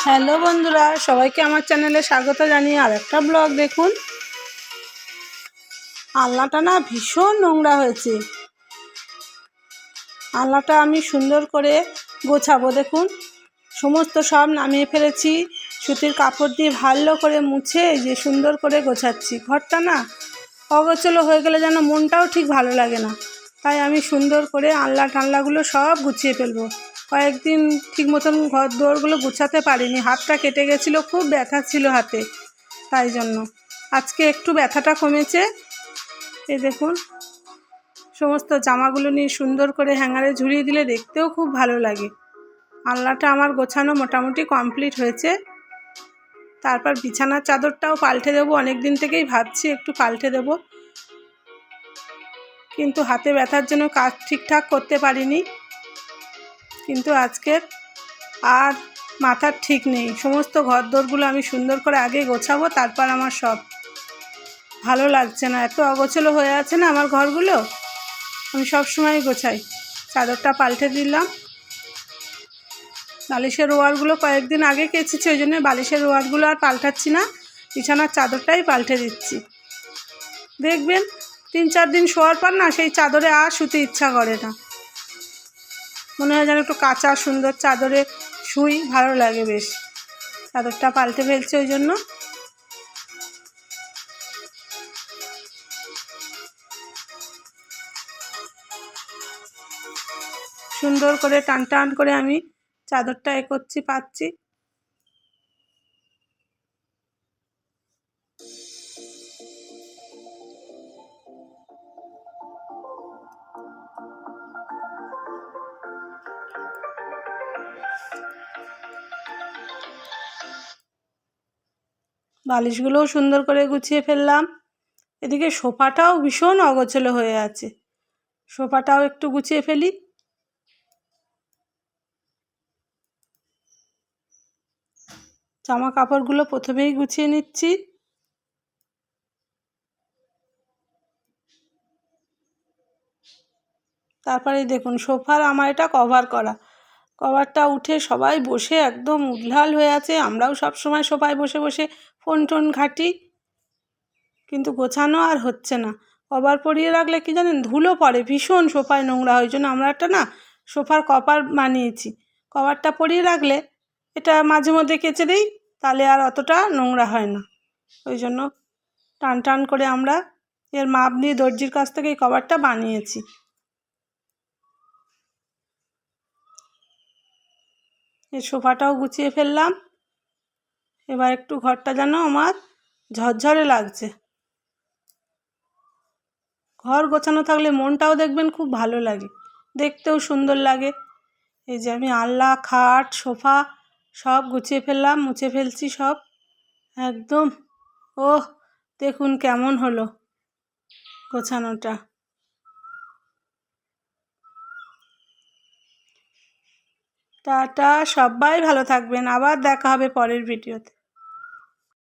Hello বন্ধুরা, সবাইকে আমার চ্যানেলে স্বাগত জানিয়ে আরেকটা ব্লগ দেখুন। আলনাটা না ভীষণ নোংরা হয়েছে। আলনাটা আমি সুন্দর করে গোছাবো। দেখুন, সমস্ত সব নামিয়ে ফেলেছি, সুতির কাপড় দিয়ে ভালো করে মুছে এই যে সুন্দর করে গোছাচ্ছি। ঘরটা না অগোছালো হয়ে গেলে যেন মনটাও ঠিক ভালো লাগে না, তাই আমি সুন্দর করে আলনা টালনাগুলো সব গুছিয়ে ফেলবো। কয়েকদিন ঠিক মতন ঘর দুয়ারগুলো গুছাতে পারিনি, হাতটা কেটে গেছিলো, খুব ব্যথা ছিল হাতে, তাই জন্য আজকে একটু ব্যথাটা কমেছে। এই দেখুন, সমস্ত জামাগুলো নিয়ে সুন্দর করে হ্যাঙ্গারে ঝুলিয়ে দিলে দেখতেও খুব ভালো লাগে। আলনাটা আমার গোছানো মোটামুটি কমপ্লিট হয়েছে। তারপর বিছানার চাদরটাও পাল্টে দেবো, অনেক দিন থেকেই ভাবছি একটু পাল্টে দেবো, কিন্তু হাতে ব্যথার জন্য কাজ ঠিকঠাক করতে পারিনি। কিন্তু আজকের আর মাথার ঠিক নেই, সমস্ত ঘরদোরগুলো আমি সুন্দর করে আগে গোছাবো, তারপর আমার সব ভালো লাগছে না, এত অগোছালো হয়ে আছে না আমার ঘরগুলো। আমি সব সময় গোছাই। চাদরটা পাল্টে দিলাম। বালিশের ওয়ারগুলো কয়েকদিন আগে কেচেছি, ওই জন্য বালিশের ওয়ারগুলো আর পাল্টাচ্ছি না, বিছানার চাদরটাই পাল্টে দিচ্ছি। দেখবেন 3-4 দিন শোয়ার পর না সেই চাদরে আর শুতে ইচ্ছা করে না, মনে হয় যেন একটু কাঁচা সুন্দর চাদরে শুই, ভালো লাগে বেশ। চাদরটা পাল্টে ফেলছি, ওই জন্য সুন্দর করে টান টান করে আমি চাদরটা করছি, পাচ্ছি। বালিশগুলোও সুন্দর করে গুছিয়ে ফেললাম। এদিকে সোফাটাও ভীষণ অগোছালো হয়ে আছে, সোফাটাও একটু গুছিয়ে ফেলি। জামা কাপড়গুলো প্রথমেই গুছিয়ে নিচ্ছি। তারপরে দেখুন, সোফার আমার এটা কভার করা, কভারটা উঠে সবাই বসে একদম উঢাল হয়ে আছে। আমরাও সব সময় সোফায় বসে বসে ফোন টোন ঘাঁটি, কিন্তু গোছানো আর হচ্ছে না। কভার পরিয়ে রাখলে কি জানেন, ধুলো পড়ে ভীষণ, সোফায় নোংরা হয়। জন্য আমরা একটা না সোফার কভার বানিয়েছি, কভারটা পরিয়ে রাখলে এটা মাঝে মধ্যে কেচে দিই, তাহলে আর অতটা নোংরা হয় না। ওই জন্য টান টান করে আমরা এর মাপ নিয়ে দর্জির কাছ থেকে এই কভারটা বানিয়েছি। এই সোফাটাও গুছিয়ে ফেললাম। এবার একটু ঘরটা যেন আমার ঝরঝরে লাগছে। ঘর গোছানো থাকলে মনটাও দেখবেন খুব ভালো লাগে, দেখতেও সুন্দর লাগে। এই যে আমি আলনা, খাট, সোফা সব গুছিয়ে ফেললাম, মুছে ফেলছি সব একদম। ওহ, দেখুন কেমন হলো গোছানোটা। টাটা, সবাই ভালো থাকবেন, আবার দেখা হবে পরের ভিডিওতে।